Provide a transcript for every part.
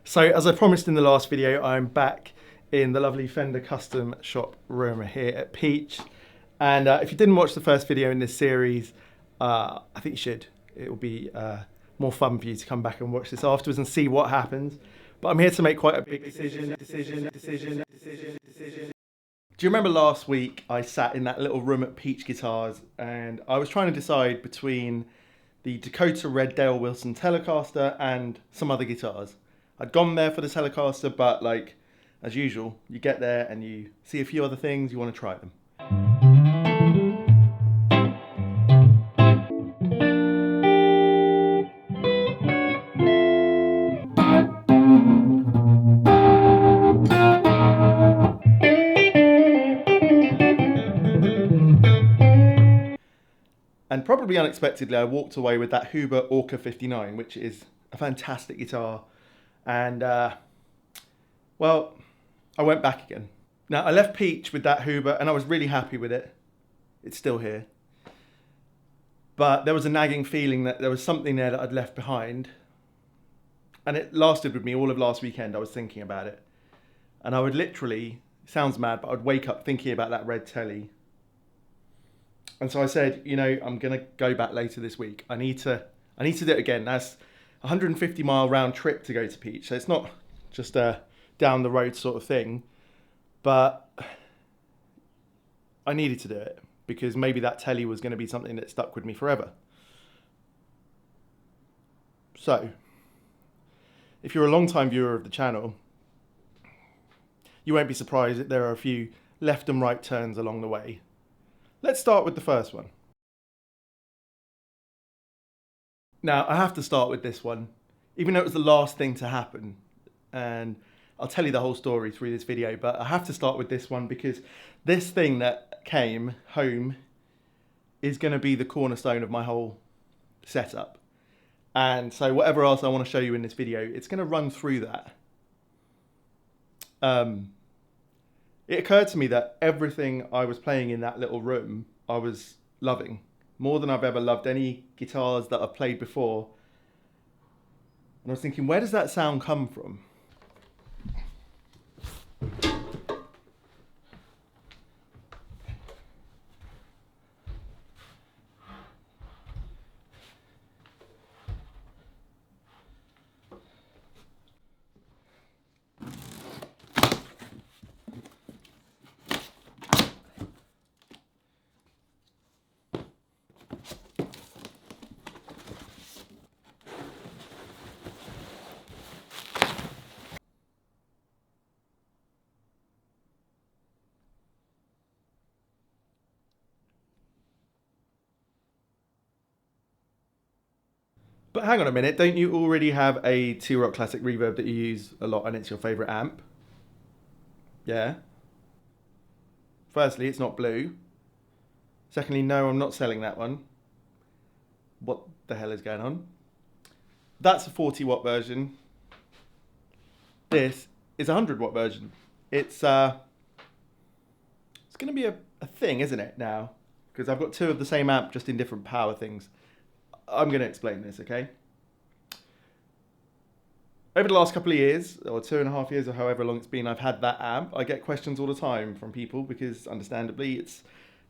So as I promised in the last video, I'm back in the lovely Fender custom shop room here at Peach. And if you didn't watch the first video in this series, I think you should. It will be more fun for you to come back and watch this afterwards and see what happens. But I'm here to make quite a big decision. Do you remember last week I sat in that little room at Peach Guitars and I was trying to decide between the Dakota Red Dale Wilson Telecaster and some other guitars. I'd gone there for the Telecaster, but like, as usual, you get there and you see a few other things, you want to try them. And probably unexpectedly, I walked away with that Huber Orca 59, which is a fantastic guitar. And, well, I went back again. Now, I left Peach with that Huber, and I was really happy with it. It's still here. But there was a nagging feeling that there was something there that I'd left behind. And it lasted with me all of last weekend. I was thinking about it. And I would literally, it sounds mad, but I'd wake up thinking about that red telly. And so I said, you know, I'm going to go back later this week. I need to do it again. That's a 150-mile round trip to go to Peach. So it's not just a down the road sort of thing. But I needed to do it because maybe that telly was going to be something that stuck with me forever. So, if you're a long-time viewer of the channel, you won't be surprised that there are a few left and right turns along the way. Let's start with the first one. Now, I have to start with this one, even though it was the last thing to happen. And I'll tell you the whole story through this video, but I have to start with this one because this thing that came home is going to be the cornerstone of my whole setup. And so whatever else I want to show you in this video, it's going to run through that. It occurred to me that everything I was playing in that little room, I was loving. More than I've ever loved any guitars that I've played before. And I was thinking, where does that sound come from? But hang on a minute, don't you already have a T-Rock Classic Reverb that you use a lot and it's your favourite amp? Yeah. Firstly, it's not blue. Secondly, no, I'm not selling that one. What the hell is going on? That's a 40-watt version. This is a 100-watt version. It's going to be a thing, isn't it, now? Because I've got two of the same amp, just in different power things. I'm going to explain this, okay? Over the last couple of years, or 2.5 years, or however long it's been, I've had that amp. I get questions all the time from people because, understandably, it's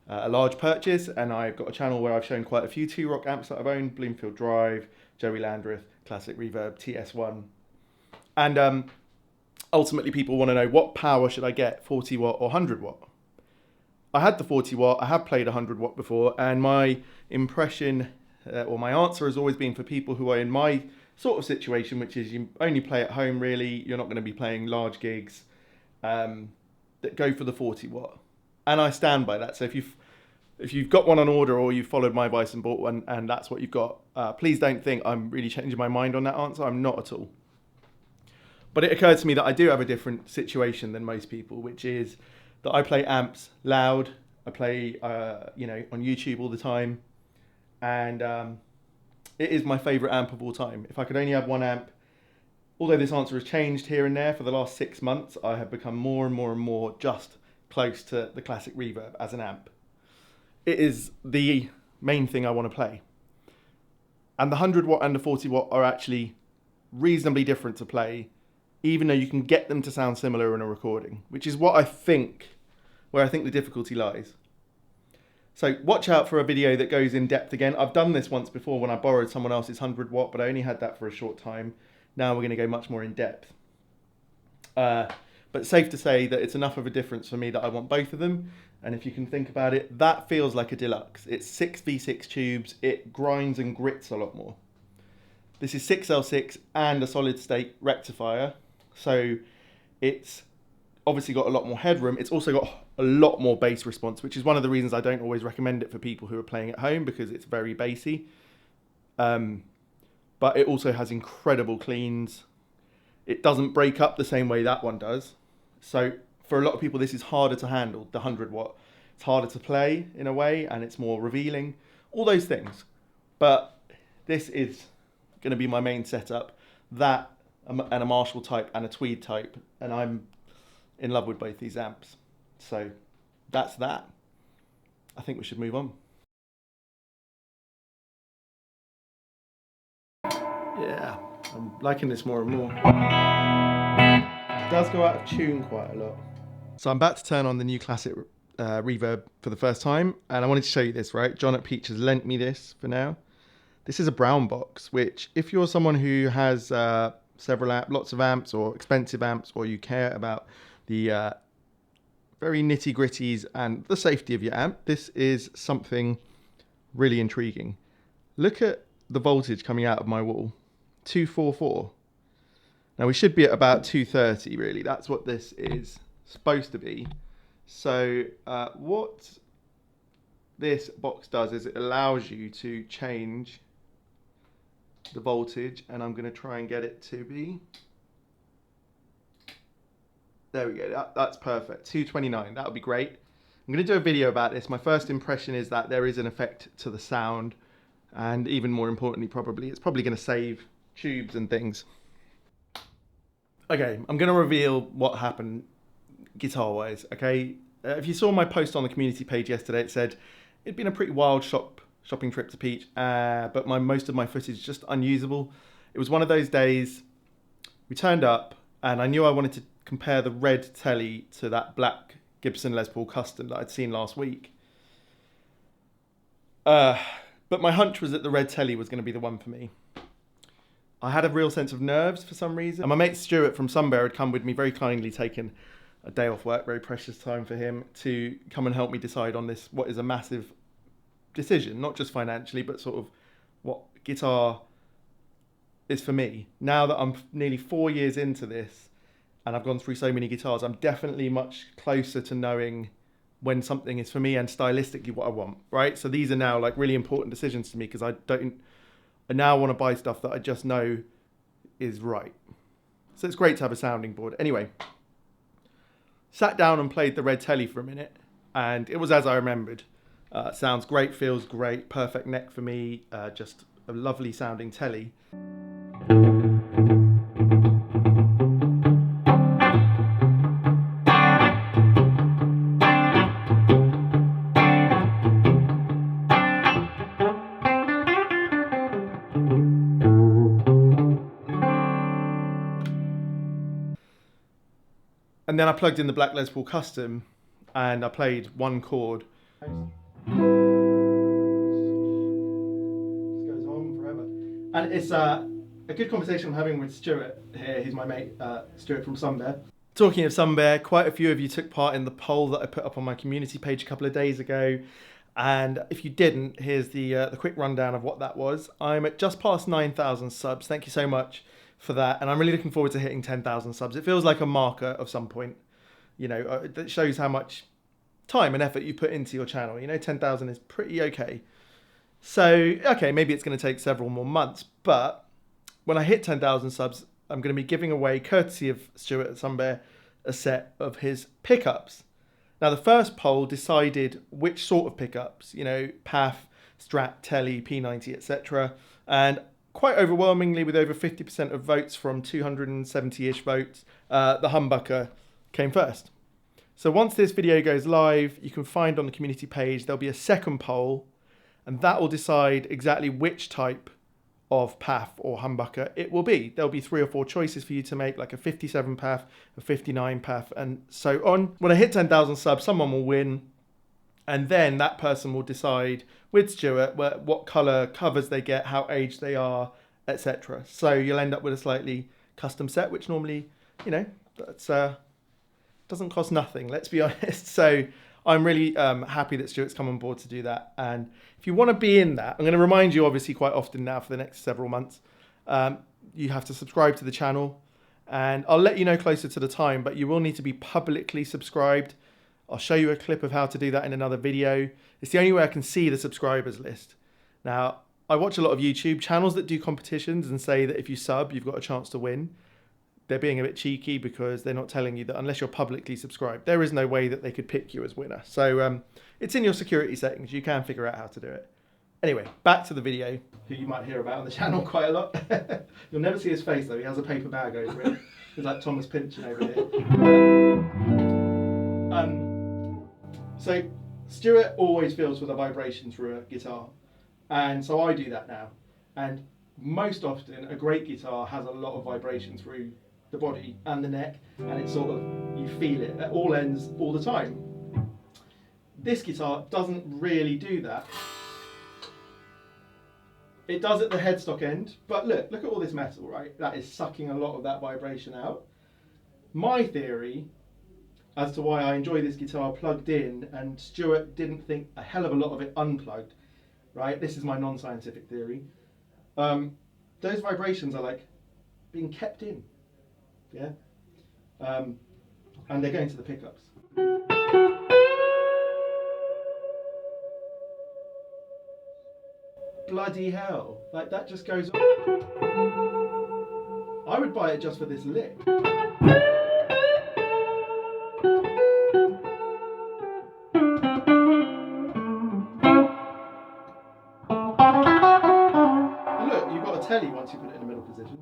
a large purchase, and I've got a channel where I've shown quite a few T-Rock amps that I've owned: Bloomfield Drive, Joey Landreth, Classic Reverb, TS1. And ultimately, people want to know, what power should I get, 40-watt or 100-watt? I had the 40-watt, I have played 100-watt before, and my impression or my answer has always been for people who are in my sort of situation, which is you only play at home really, you're not going to be playing large gigs, that go for the 40-watt. And I stand by that. So if you've got one on order or you've followed my advice and bought one and that's what you've got, please don't think I'm really changing my mind on that answer. I'm not at all. But it occurred to me that I do have a different situation than most people, which is that I play amps loud. I play, you know, on YouTube all the time. And it is my favourite amp of all time. If I could only have one amp, although this answer has changed here and there for the last 6 months, I have become more and more and more just close to the Classic Reverb as an amp. It is the main thing I want to play. And the 100-watt and the 40-watt are actually reasonably different to play even though you can get them to sound similar in a recording, which is where I think the difficulty lies. So watch out for a video that goes in depth again. I've done this once before when I borrowed someone else's 100 watt, but I only had that for a short time. Now we're going to go much more in depth. But it's safe to say that it's enough of a difference for me that I want both of them. And if you can think about it, that feels like a deluxe. It's 6v6 tubes. It grinds and grits a lot more. This is 6L6 and a solid state rectifier. So it's obviously got a lot more headroom. It's also got a lot more bass response, which is one of the reasons I don't always recommend it for people who are playing at home, because it's very bassy. But it also has incredible cleans. It doesn't break up the same way that one does. So for a lot of people, this is harder to handle, the 100 watt. It's harder to play in a way, and it's more revealing, all those things. But this is going to be my main setup, that and a Marshall type and a Tweed type, and I'm in love with both these amps. So that's that. I think we should move on. Yeah, I'm liking this more and more. It does go out of tune quite a lot. So I'm about to turn on the new classic reverb for the first time, and I wanted to show you this, right? John at Peach has lent me this for now. This is a brown box, which if you're someone who has lots of amps or expensive amps, or you care about the very nitty gritties and the safety of your amp, this is something really intriguing. Look at the voltage coming out of my wall, 244. Now we should be at about 230 really. That's what this is supposed to be. So what this box does is it allows you to change the voltage, and I'm going to try and get it to be, there we go, that's perfect, 229, that would be great. I'm going to do a video about this. My first impression is that there is an effect to the sound, and even more importantly, it's probably going to save tubes and things. Okay, I'm going to reveal what happened guitar wise. Okay, if you saw my post on the community page yesterday, it said it'd been a pretty wild shopping trip to Peach, but most of my footage is just unusable. It was one of those days we turned up and I knew I wanted to compare the red telly to that black Gibson Les Paul Custom that I'd seen last week. But my hunch was that the red telly was going to be the one for me. I had a real sense of nerves for some reason. And my mate Stuart from Sunbear had come with me, very kindly taken a day off work, very precious time for him, to come and help me decide on this, what is a massive decision, not just financially, but sort of what guitar is for me. Now that I'm nearly 4 years into this and I've gone through so many guitars, I'm definitely much closer to knowing when something is for me and stylistically what I want, right? So these are now like really important decisions to me, because I now want to buy stuff that I just know is right. So it's great to have a sounding board. Anyway, sat down and played the red telly for a minute, and it was as I remembered. Sounds great, feels great, perfect neck for me, just a lovely sounding telly. And then I plugged in the black Les Paul Custom and I played one chord. This goes on forever. And it's a good conversation I'm having with Stuart here. He's my mate, Stuart from Sunbear. Talking of Sunbear, quite a few of you took part in the poll that I put up on my community page a couple of days ago. And if you didn't, here's the quick rundown of what that was. I'm at just past 9,000 subs. Thank you so much for that, and I'm really looking forward to hitting 10,000 subs. It feels like a marker of some point, you know, that shows how much time and effort you put into your channel. You know, 10,000 is pretty okay. So, okay, maybe it's going to take several more months, but when I hit 10,000 subs, I'm going to be giving away, courtesy of Stuart at Sunbear, a set of his pickups. Now, the first poll decided which sort of pickups, you know, PAF, Strat, Tele, P90, etc. And quite overwhelmingly, with over 50% of votes from 270-ish votes, the humbucker came first. So once this video goes live, you can find on the community page, there'll be a second poll, and that will decide exactly which type of path or humbucker it will be. There'll be 3 or 4 choices for you to make, like a 57 path, a 59 path, and so on. When I hit 10,000 subs, someone will win, and then that person will decide with Stuart what colour covers they get, how aged they are, etc. So you'll end up with a slightly custom set, which normally, that's doesn't cost nothing, let's be honest. So I'm really happy that Stuart's come on board to do that. And if you want to be in that, I'm going to remind you obviously quite often now for the next several months, you have to subscribe to the channel, and I'll let you know closer to the time, but you will need to be publicly subscribed. I'll show you a clip of how to do that in another video. It's the only way I can see the subscribers list. Now, I watch a lot of YouTube channels that do competitions and say that if you sub, you've got a chance to win. They're being a bit cheeky because they're not telling you that unless you're publicly subscribed, there is no way that they could pick you as winner. So it's in your security settings. You can figure out how to do it. Anyway, back to the video, who you might hear about on the channel quite a lot. You'll never see his face though. He has a paper bag over it. He's like Thomas Pynchon over here. So Stuart always feels for the vibration through a guitar. And so I do that now. And most often a great guitar has a lot of vibration through the body and the neck, and it's sort of, you feel it at all ends all the time. This guitar doesn't really do that. It does at the headstock end, but look at all this metal, right? That is sucking a lot of that vibration out. My theory as to why I enjoy this guitar plugged in, and Stuart didn't think a hell of a lot of it unplugged, right? This is my non-scientific theory. Those vibrations are like being kept in, yeah? And they're going to the pickups. Bloody hell, like that just goes on. I would buy it just for this lick. Telly once you put it in the middle position.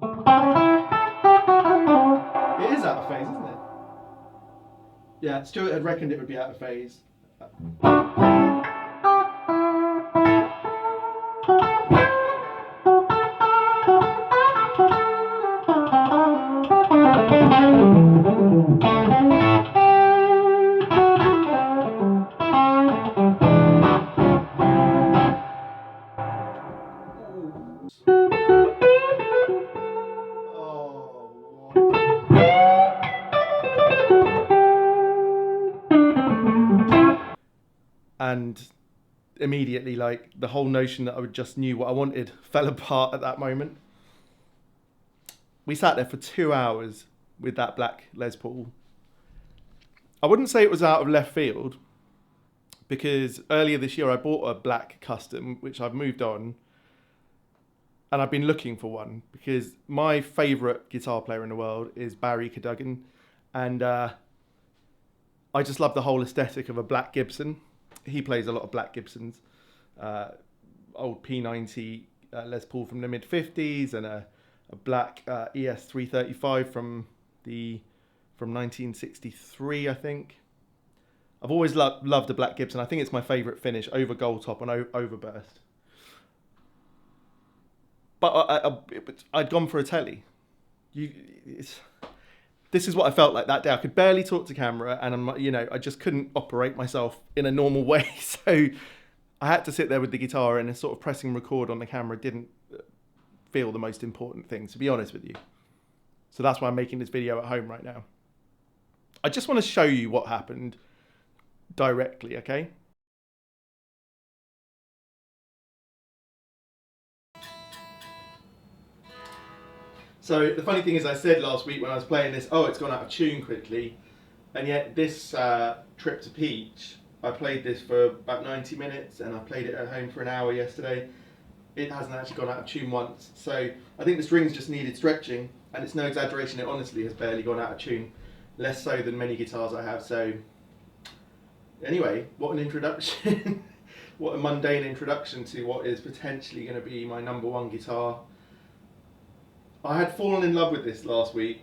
It is out of phase, isn't it? Yeah, Stuart had reckoned it would be out of phase. And immediately, like, the whole notion that I just knew what I wanted fell apart at that moment. We sat there for 2 hours with that black Les Paul. I wouldn't say it was out of left field, because earlier this year I bought a black custom, which I've moved on, and I've been looking for one because my favourite guitar player in the world is Barry Cadogan, and I just love the whole aesthetic of a black Gibson. He plays a lot of black Gibsons, old P90 Les Paul from the mid 50s, and a black ES 335 from 1963, I think. I've always loved a black Gibson. I think it's my favourite finish over gold top and overburst. But I'd gone for a telly. This is what I felt like that day. I could barely talk to camera, and I just couldn't operate myself in a normal way. So I had to sit there with the guitar, and a sort of pressing record on the camera didn't feel the most important thing, to be honest with you. So that's why I'm making this video at home right now. I just want to show you what happened directly, okay? So the funny thing is, I said last week when I was playing this, oh, it's gone out of tune quickly. And yet this trip to Peach, I played this for about 90 minutes, and I played it at home for an hour yesterday. It hasn't actually gone out of tune once. So I think the strings just needed stretching, and it's no exaggeration, it honestly has barely gone out of tune. Less so than many guitars I have. So anyway, what an introduction. What a mundane introduction to what is potentially going to be my #1 guitar. I had fallen in love with this last week,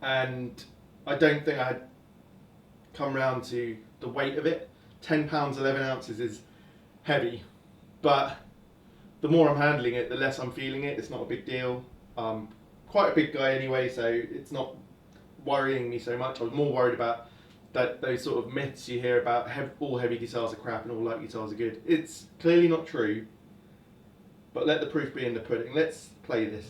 and I don't think I had come round to the weight of it. £10, 11 ounces is heavy, but the more I'm handling it, the less I'm feeling it. It's not a big deal. Quite a big guy anyway, so it's not worrying me so much. I was more worried about those sort of myths you hear about all heavy guitars are crap and all light guitars are good. It's clearly not true, but let the proof be in the pudding. Let's play this.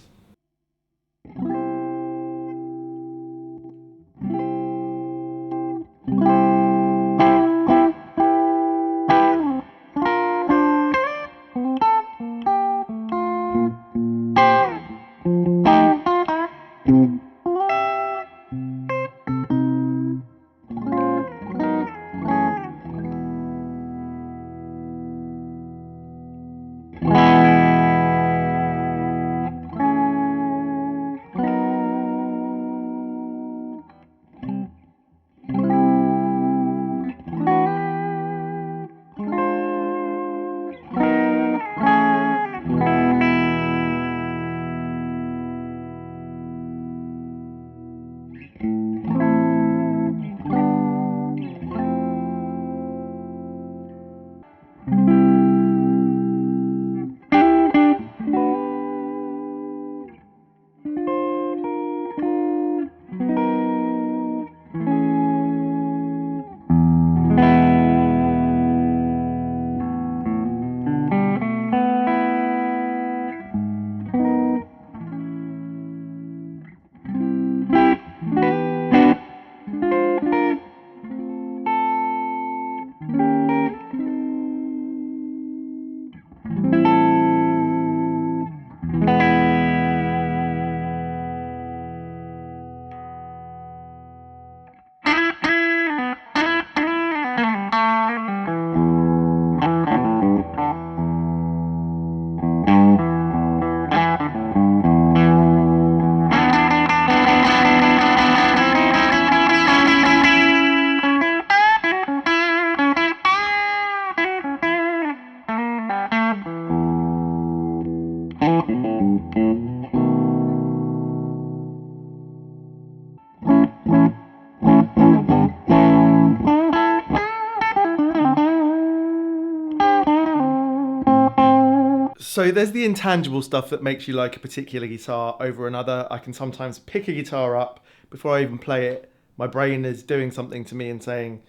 So there's the intangible stuff that makes you like a particular guitar over another. I can sometimes pick a guitar up before I even play it. My brain is doing something to me and saying,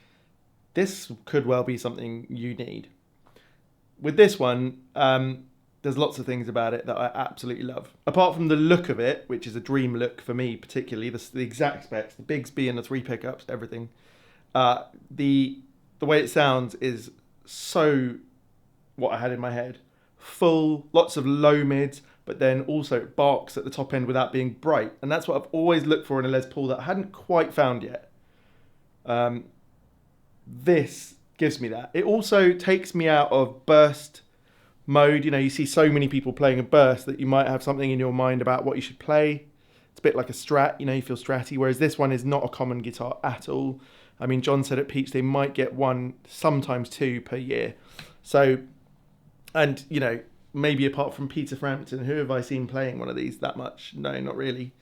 this could well be something you need. With this one, there's lots of things about it that I absolutely love. Apart from the look of it, which is a dream look for me particularly, the exact specs, the Bigsby and the 3 pickups, everything. The way it sounds is so what I had in my head. Full, lots of low mids, but then also it barks at the top end without being bright. And that's what I've always looked for in a Les Paul that I hadn't quite found yet. This gives me that. It also takes me out of burst mode. You know, you see so many people playing a burst that you might have something in your mind about what you should play. It's a bit like a Strat, you know, you feel Stratty, whereas this one is not a common guitar at all. I mean, John said at Peach they might get one, sometimes two per year. So, and, you know, maybe apart from Peter Frampton, who have I seen playing one of these that much? No, not really.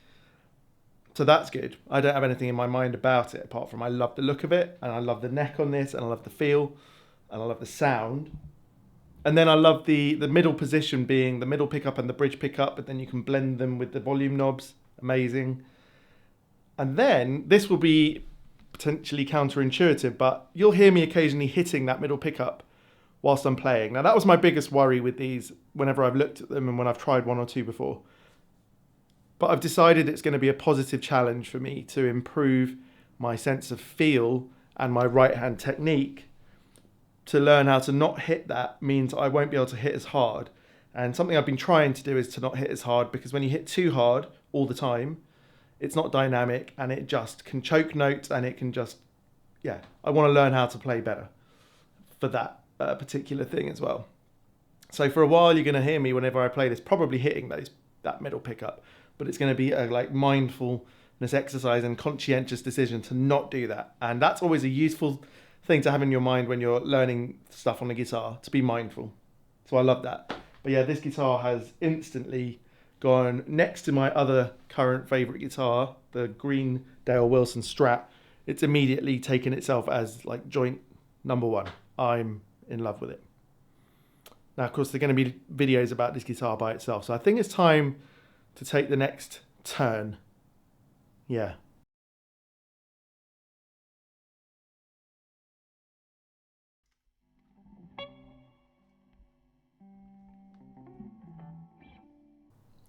So that's good. I don't have anything in my mind about it apart from I love the look of it, and I love the neck on this, and I love the feel, and I love the sound. And then I love the middle position being the middle pickup and the bridge pickup, but then you can blend them with the volume knobs. Amazing. And then this will be potentially counterintuitive, but you'll hear me occasionally hitting that middle pickup whilst I'm playing. Now that was my biggest worry with these whenever I've looked at them and when I've tried one or two before. But I've decided it's going to be a positive challenge for me to improve my sense of feel and my right hand technique. To learn how to not hit that means I won't be able to hit as hard. And something I've been trying to do is to not hit as hard, because when you hit too hard all the time, it's not dynamic and it just can choke notes and it can just, I want to learn how to play better for that particular thing as well. So for a while you're going to hear me whenever I play this probably hitting that middle pickup, but it's going to be a mindfulness exercise and conscientious decision to not do that. And that's always a useful thing to have in your mind when you're learning stuff on the guitar, to be mindful. So I love that. But yeah, this guitar has instantly gone next to my other current favourite guitar, the green Dale Wilson Strat. It's immediately taken itself as like joint number one. I'm in love with it. Now, of course, there are going to be videos about this guitar by itself. So I think it's time to take the next turn. Yeah.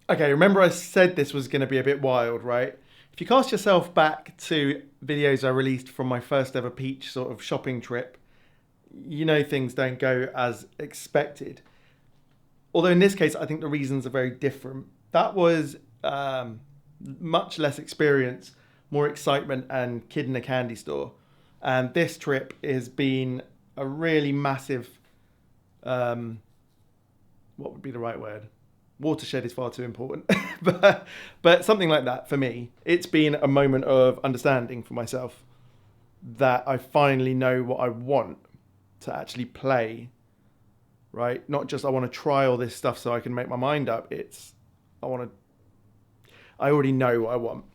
Okay, remember I said this was going to be a bit wild, right? If you cast yourself back to videos I released from my first ever Peach sort of shopping trip, you know things don't go as expected. Although in this case, I think the reasons are very different. That was much less experience, more excitement, and kid in a candy store. And this trip has been a really massive, what would be the right word? Watershed is far too important, but something like that for me. It's been a moment of understanding for myself that I finally know what I want to actually play, right? Not just I want to try all this stuff so I can make my mind up. It's I already know what I want.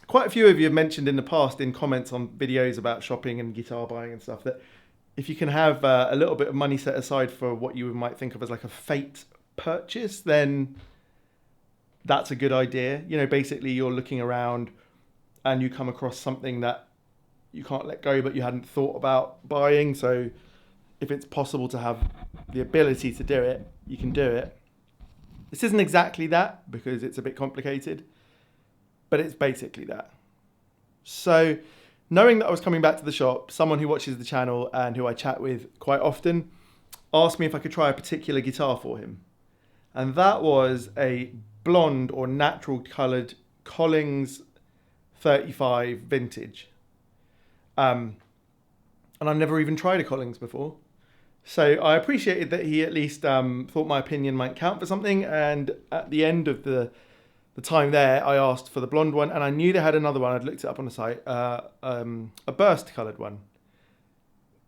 Quite a few of you have mentioned in the past in comments on videos about shopping and guitar buying and stuff that if you can have a little bit of money set aside for what you might think of as like a fate purchase, then that's a good idea. You know, basically you're looking around and you come across something that you can't let go but you hadn't thought about buying. So if it's possible to have the ability to do it, you can do it. This isn't exactly that because it's a bit complicated, but it's basically that. So knowing that I was coming back to the shop, someone who watches the channel and who I chat with quite often asked me if I could try a particular guitar for him. And that was a blonde or natural coloured Collings 35 vintage. And I've never even tried a Collings before. So I appreciated that he at least thought my opinion might count for something. And at the end of the time there, I asked for the blonde one. And I knew they had another one. I'd looked it up on the site, a burst coloured one.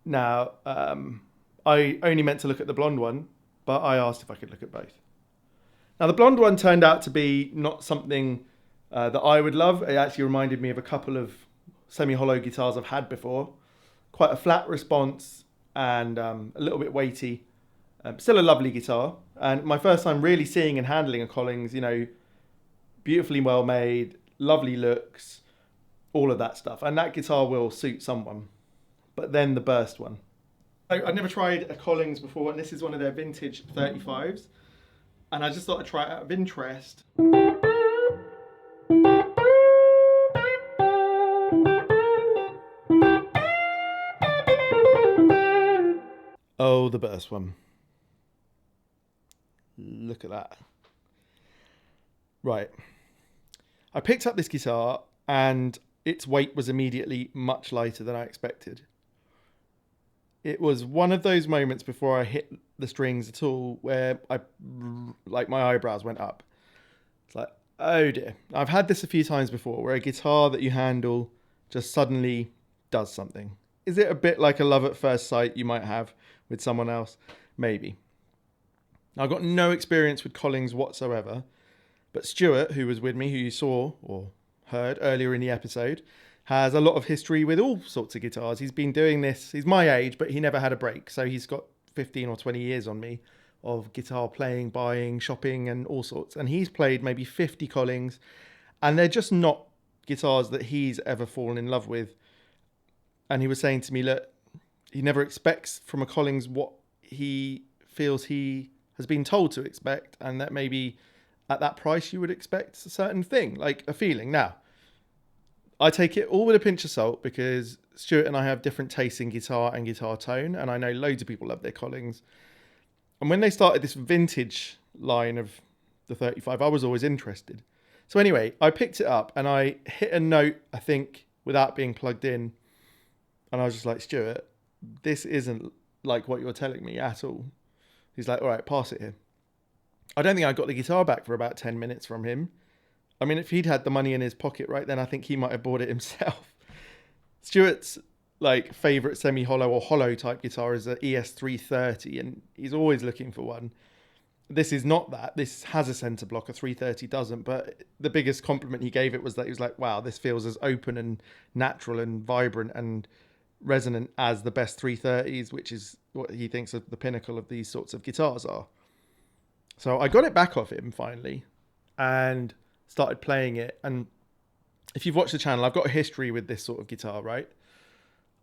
Now, I only meant to look at the blonde one, but I asked if I could look at both. Now, the blonde one turned out to be not something that I would love. It actually reminded me of a couple of semi-hollow guitars I've had before. Quite a flat response and a little bit weighty. Still a lovely guitar. And my first time really seeing and handling a Collings, you know, beautifully well made, lovely looks, all of that stuff. And that guitar will suit someone. But then the burst one. I've never tried a Collings before, and this is one of their vintage 35s. And I just thought I'd try it out of interest. Oh, the burst one. Look at that. Right. I picked up this guitar and its weight was immediately much lighter than I expected. It was one of those moments before I hit the strings at all where my eyebrows went up. It's like, oh dear. I've had this a few times before where a guitar that you handle just suddenly does something. Is it a bit like a love at first sight you might have with someone else? Maybe. I've got no experience with Collings whatsoever, but Stuart, who was with me, who you saw or heard earlier in the episode, has a lot of history with all sorts of guitars. He's been doing this, he's my age, but he never had a break. So he's got 15 or 20 years on me of guitar playing, buying, shopping and all sorts. And he's played maybe 50 Collings and they're just not guitars that he's ever fallen in love with. And he was saying to me, look, he never expects from a Collings what he feels he has been told to expect. And that maybe at that price you would expect a certain thing, like a feeling. Now, I take it all with a pinch of salt because Stuart and I have different tastes in guitar and guitar tone. And I know loads of people love their Collings. And when they started this vintage line of the 35, I was always interested. So anyway, I picked it up and I hit a note, I think, without being plugged in. And I was just like, Stuart, this isn't like what you're telling me at all. He's like, all right, pass it here. I don't think I got the guitar back for about 10 minutes from him. I mean, if he'd had the money in his pocket right then, I think he might have bought it himself. Stuart's like favorite semi-hollow or hollow type guitar is an ES330 and he's always looking for one. This is not that. This has a center block, a 330 doesn't, but the biggest compliment he gave it was that he was like, wow, this feels as open and natural and vibrant and resonant as the best 330s, which is what he thinks of the pinnacle of these sorts of guitars are. So I got it back off him finally and started playing it. And if you've watched the channel, I've got a history with this sort of guitar, right?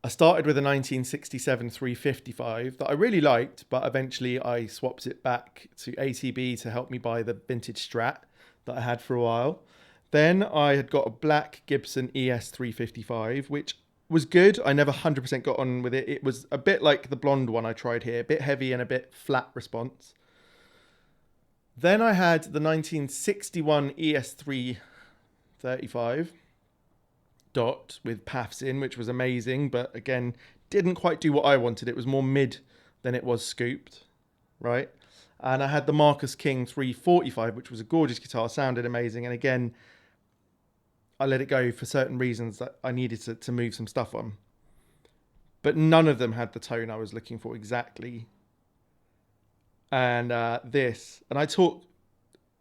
I started with a 1967 355 that I really liked, but eventually I swapped it back to ATB to help me buy the vintage Strat that I had for a while. Then I had got a black Gibson ES 355, which was good. I never 100% got on with it. It was a bit like the blonde one I tried here, a bit heavy and a bit flat response. Then I had the 1961 ES 335 dot with paths in, which was amazing, but again, didn't quite do what I wanted. It was more mid than it was scooped, right? And I had the Marcus King 345, which was a gorgeous guitar, sounded amazing. And again, I let it go for certain reasons that I needed to move some stuff on. But none of them had the tone I was looking for exactly. And I'm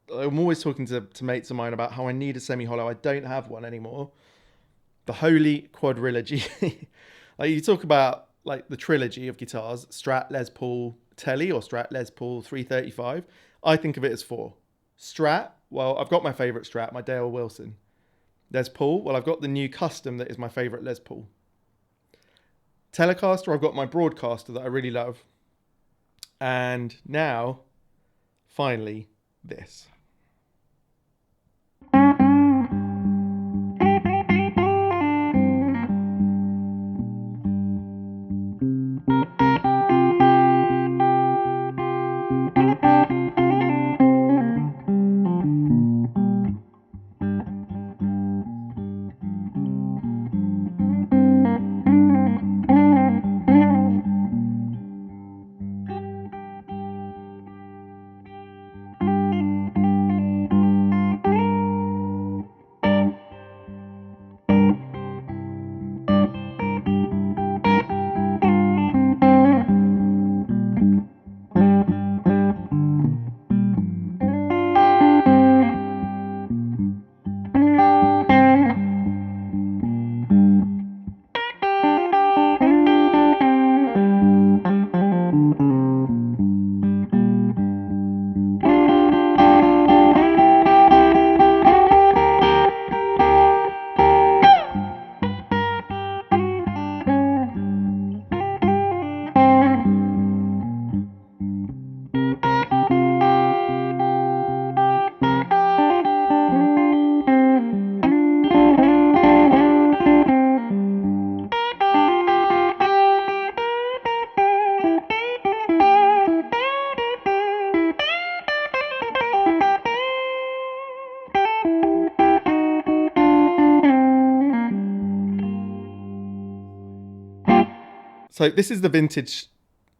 always talking to mates of mine about how I need a semi-hollow. I don't have one anymore. The Holy Quadrilogy. Like you talk about like the trilogy of guitars, Strat, Les Paul, Tele, or Strat, Les Paul 335. I think of it as 4. Strat, well, I've got my favourite Strat, my Dale Wilson. Les Paul, well, I've got the new custom that is my favourite Les Paul. Telecaster, I've got my Broadcaster that I really love. And now, finally, this. So this is the vintage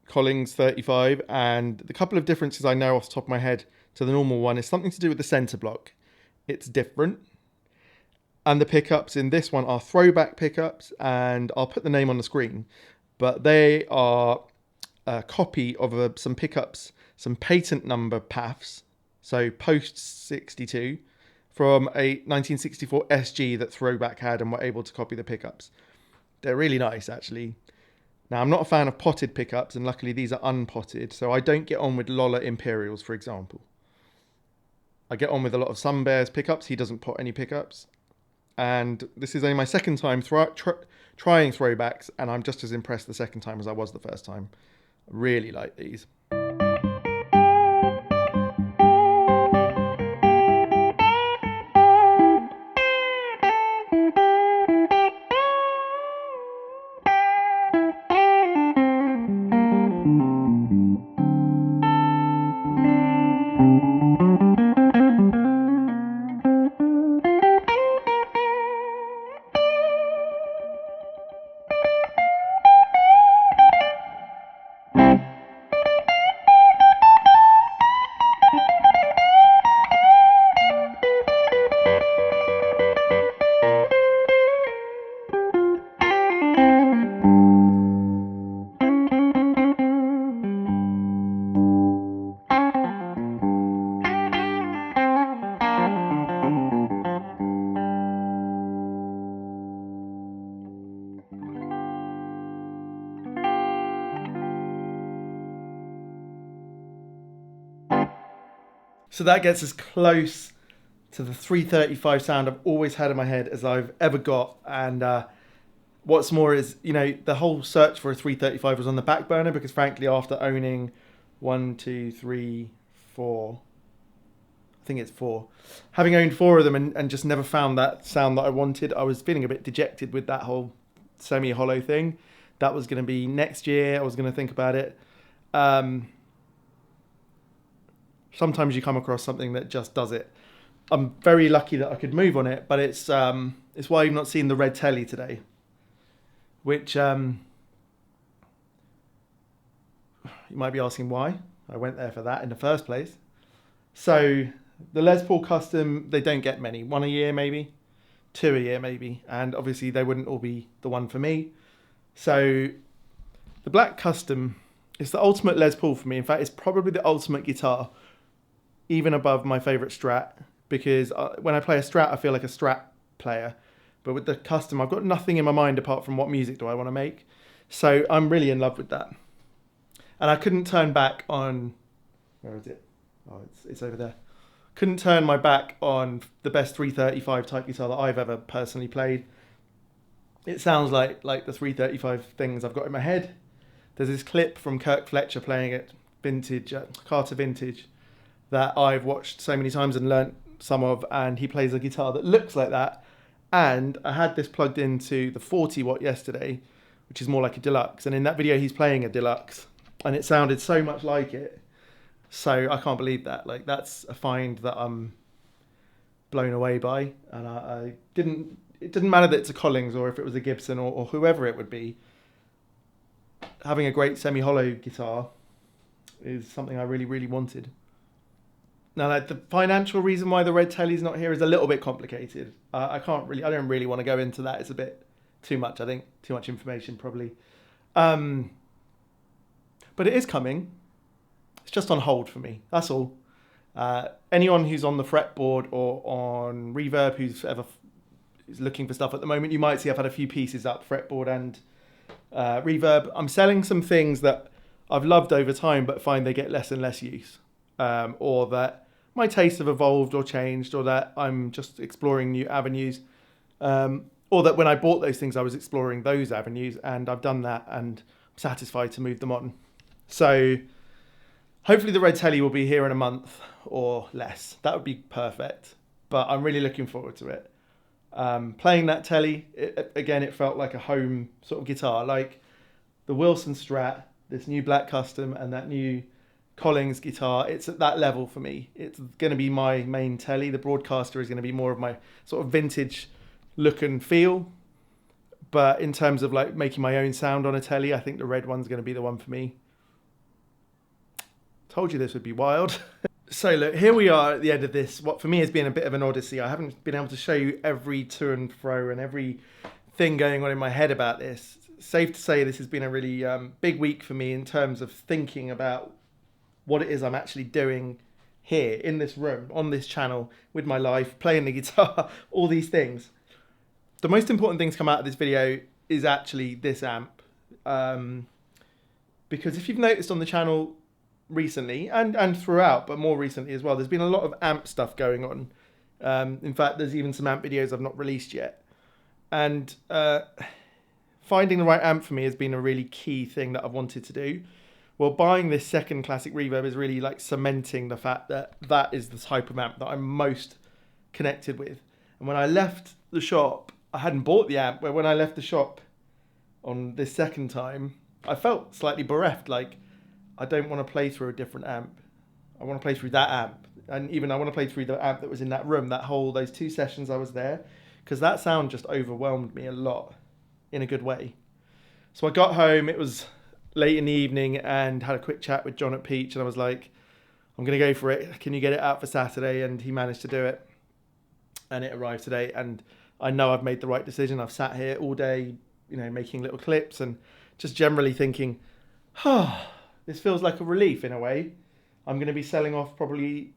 Collings 35, and the couple of differences I know off the top of my head to the normal one is something to do with the center block. It's different. And the pickups in this one are throwback pickups, and I'll put the name on the screen, but they are a copy of some pickups, some patent number paths, so post 62, from a 1964 SG that Throwback had and were able to copy the pickups. They're really nice, actually. Now, I'm not a fan of potted pickups, and luckily these are unpotted, so I don't get on with Lola Imperials, for example. I get on with a lot of Sunbear's pickups. He doesn't pot any pickups. And this is only my second time trying Throwbacks, and I'm just as impressed the second time as I was the first time. I really like these. So that gets as close to the 335 sound I've always had in my head as I've ever got. And what's more is, you know, the whole search for a 335 was on the back burner because frankly, after owning 1, 2, 3, 4, I think it's 4, having owned 4 of them and just never found that sound that I wanted, I was feeling a bit dejected with that whole semi-hollow thing. That was going to be next year. I was going to think about it. Sometimes you come across something that just does it. I'm very lucky that I could move on it, but it's why you've not seen the red telly today, which you might be asking why I went there for that in the first place. So the Les Paul Custom, they don't get many. 1 a year maybe, 2 a year maybe, and obviously they wouldn't all be the one for me. So the Black Custom is the ultimate Les Paul for me. In fact, it's probably the ultimate guitar, even above my favourite Strat, because when I play a Strat, I feel like a Strat player. But with the Custom, I've got nothing in my mind apart from what music do I want to make. So I'm really in love with that. And I couldn't turn back on... Where is it? Oh, it's over there. Couldn't turn my back on the best 335 type guitar that I've ever personally played. It sounds like the 335 things I've got in my head. There's this clip from Kirk Fletcher playing at Vintage, Carter Vintage, that I've watched so many times and learnt some of, and he plays a guitar that looks like that. And I had this plugged into the 40 watt yesterday, which is more like a deluxe. And in that video, he's playing a deluxe, and it sounded so much like it. So I can't believe that. Like, that's a find that I'm blown away by. And it didn't matter that it's a Collings or if it was a Gibson or whoever it would be. Having a great semi-hollow guitar is something I really, really wanted. Now, like, the financial reason why the red telly's not here is a little bit complicated. I don't really want to go into that. It's a bit too much, I think. Too much information, probably. But it is coming. It's just on hold for me. That's all. Anyone who's on the fretboard or on Reverb who's looking for stuff at the moment, you might see I've had a few pieces up, fretboard and Reverb. I'm selling some things that I've loved over time but find they get less and less use. Or that my tastes have evolved or changed, or that I'm just exploring new avenues, or that when I bought those things I was exploring those avenues, and I've done that and I'm satisfied to move them on. So hopefully the red telly will be here in a month or less. That would be perfect, but I'm really looking forward to it. Playing that telly, again, it felt like a home sort of guitar, like the Wilson Strat, this new Black Custom, and that new Collings guitar. It's at that level for me. It's going to be my main telly. The Broadcaster is going to be more of my sort of vintage look and feel. But in terms of like making my own sound on a telly, I think the red one's going to be the one for me. Told you this would be wild. So look, here we are at the end of this, what for me has been a bit of an odyssey. I haven't been able to show you every to and fro and every thing going on in my head about this. Safe to say this has been a really big week for me in terms of thinking about what it is I'm actually doing here in this room, on this channel, with my life, playing the guitar, all these things. The most important thing to come out of this video is actually this amp. Because if you've noticed on the channel recently, and throughout, but more recently as well, there's been a lot of amp stuff going on. In fact, there's even some amp videos I've not released yet. And finding the right amp for me has been a really key thing that I've wanted to do. Well, buying this second classic Reverb is really like cementing the fact that that is the type of amp that I'm most connected with. And when I left the shop, I hadn't bought the amp, but when I left the shop on this second time, I felt slightly bereft. Like, I don't want to play through a different amp. I want to play through that amp. And even I want to play through the amp that was in that room, those 2 sessions I was there, because that sound just overwhelmed me a lot in a good way. So I got home, it was late in the evening, and had a quick chat with John at Peach, and I was like, I'm going to go for it. Can you get it out for Saturday? And he managed to do it. And it arrived today, and I know I've made the right decision. I've sat here all day, you know, making little clips and just generally thinking, this feels like a relief in a way. I'm going to be selling off probably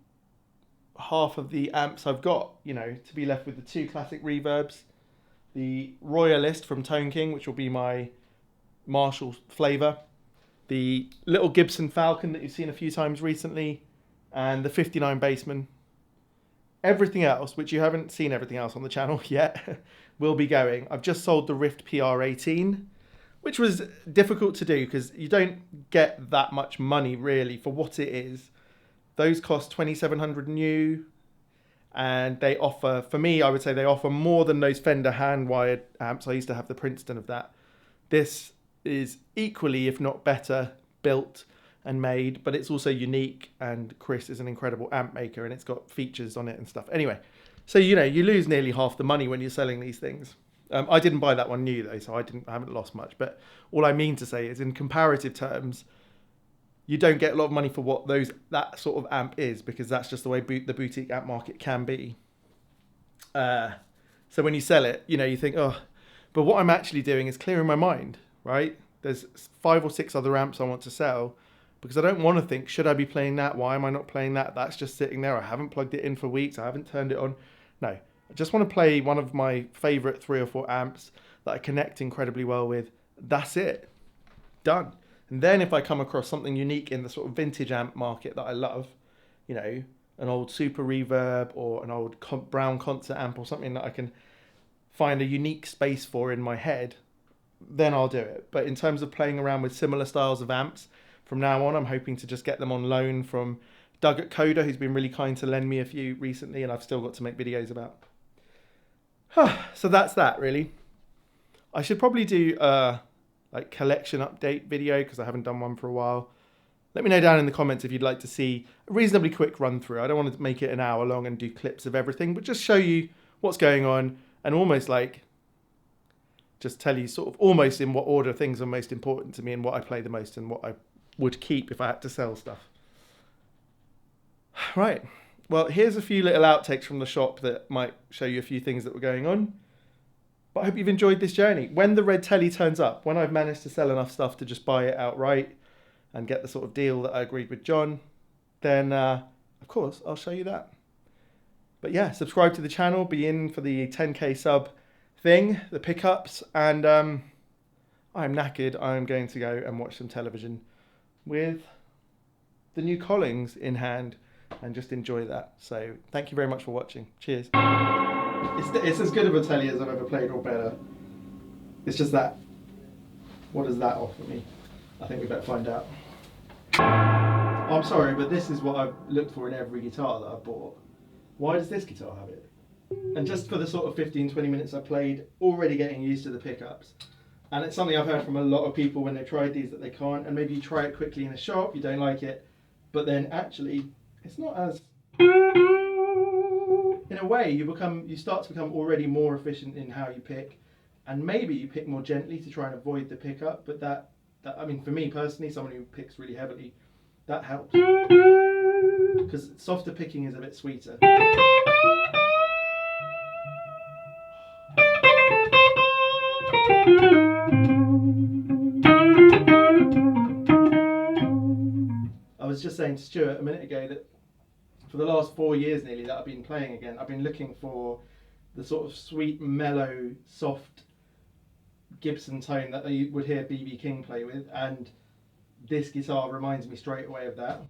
half of the amps I've got, you know, to be left with the 2 classic Reverbs, the Royalist from Tone King, which will be my Marshall flavour, the little Gibson Falcon that you've seen a few times recently, and the 59 Bassman. Everything else, which you haven't seen everything else on the channel yet, will be going. I've just sold the Rift PR18, which was difficult to do because you don't get that much money really for what it is. Those cost 2,700 new, and they offer, for me, I would say they offer more than those Fender hand-wired amps. I used to have the Princeton of that. This is equally, if not better, built and made, but it's also unique, and Chris is an incredible amp maker, and it's got features on it and stuff. Anyway, so you know, you lose nearly half the money when you're selling these things. I didn't buy that one new though, so I haven't lost much. But all I mean to say is, in comparative terms, you don't get a lot of money for what that sort of amp is, because that's just the way the boutique amp market can be. So when you sell it, you know, you think, oh, but what I'm actually doing is clearing my mind, right? There's 5 or 6 other amps I want to sell, because I don't want to think, should I be playing that? Why am I not playing that? That's just sitting there. I haven't plugged it in for weeks. I haven't turned it on. No, I just want to play one of my favorite 3 or 4 amps that I connect incredibly well with. That's it. Done. And then if I come across something unique in the sort of vintage amp market that I love, you know, an old Super Reverb or an old Brown concert amp or something that I can find a unique space for in my head, then I'll do it. But in terms of playing around with similar styles of amps, from now on, I'm hoping to just get them on loan from Doug at Coda, who's been really kind to lend me a few recently, and I've still got to make videos about. So that's that, really. I should probably do a collection update video, because I haven't done one for a while. Let me know down in the comments if you'd like to see a reasonably quick run through. I don't want to make it an hour long and do clips of everything, but just show you what's going on, and almost just tell you sort of almost in what order things are most important to me, and what I play the most, and what I would keep if I had to sell stuff. Right, well, here's a few little outtakes from the shop that might show you a few things that were going on. But I hope you've enjoyed this journey. When the red telly turns up, when I've managed to sell enough stuff to just buy it outright and get the sort of deal that I agreed with John, then of course I'll show you that. But yeah, subscribe to the channel, be in for the 10k sub thing, the pickups, and I'm knackered. I'm going to go and watch some television with the new Collings in hand and just enjoy that. So thank you very much for watching. Cheers. It's as good of a telly as I've ever played, or better. It's just that, what does that offer me? I think we better find out. I'm sorry, but this is what I've looked for in every guitar that I've bought. Why does this guitar have it? And just for the sort of 15-20 minutes I played, already getting used to the pickups. And it's something I've heard from a lot of people when they've tried these, that they can't. And maybe you try it quickly in a shop, you don't like it, but then actually it's not as, in a way you start to become already more efficient in how you pick, and maybe you pick more gently to try and avoid the pickup. But that I mean, for me personally, someone who picks really heavily, that helps, because softer picking is a bit sweeter. I was just saying to Stuart a minute ago that for the last 4 years nearly that I've been playing again, I've been looking for the sort of sweet, mellow, soft Gibson tone that I would hear B.B. King play with, and this guitar reminds me straight away of that.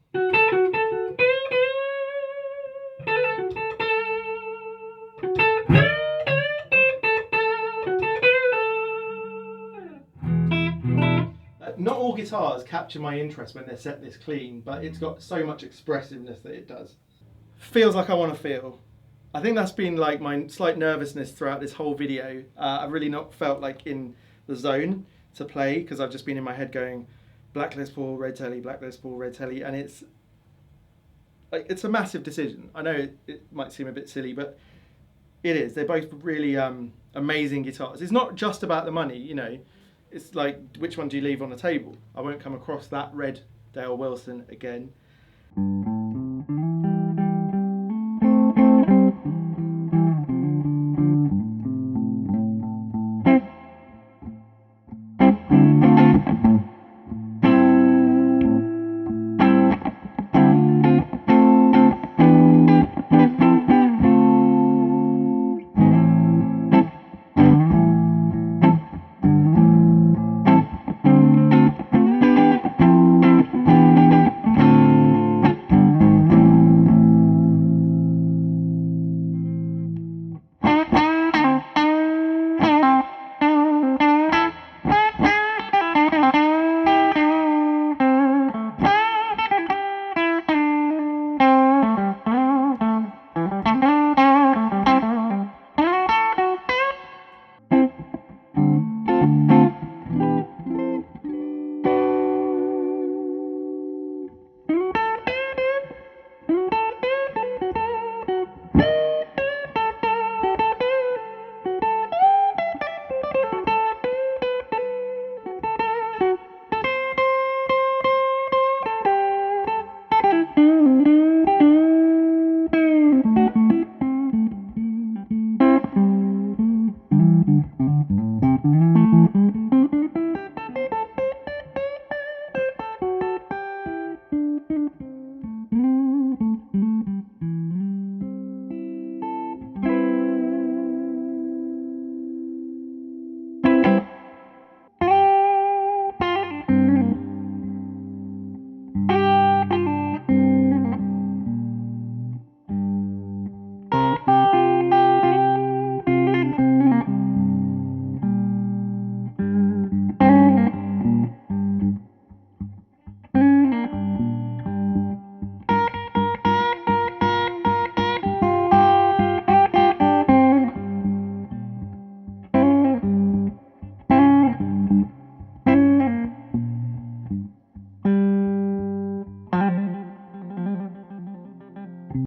Not all guitars capture my interest when they're set this clean, but it's got so much expressiveness that it does. Feels like I want to feel. I think that's been like my slight nervousness throughout this whole video. I've really not felt like in the zone to play, because I've just been in my head going Black Les Paul, red telly, Black Les Paul, red telly, and it's a massive decision. I know it might seem a bit silly, but it is. They're both really amazing guitars. It's not just about the money, you know. It's like, which one do you leave on the table? I won't come across that red Dale Wilson again.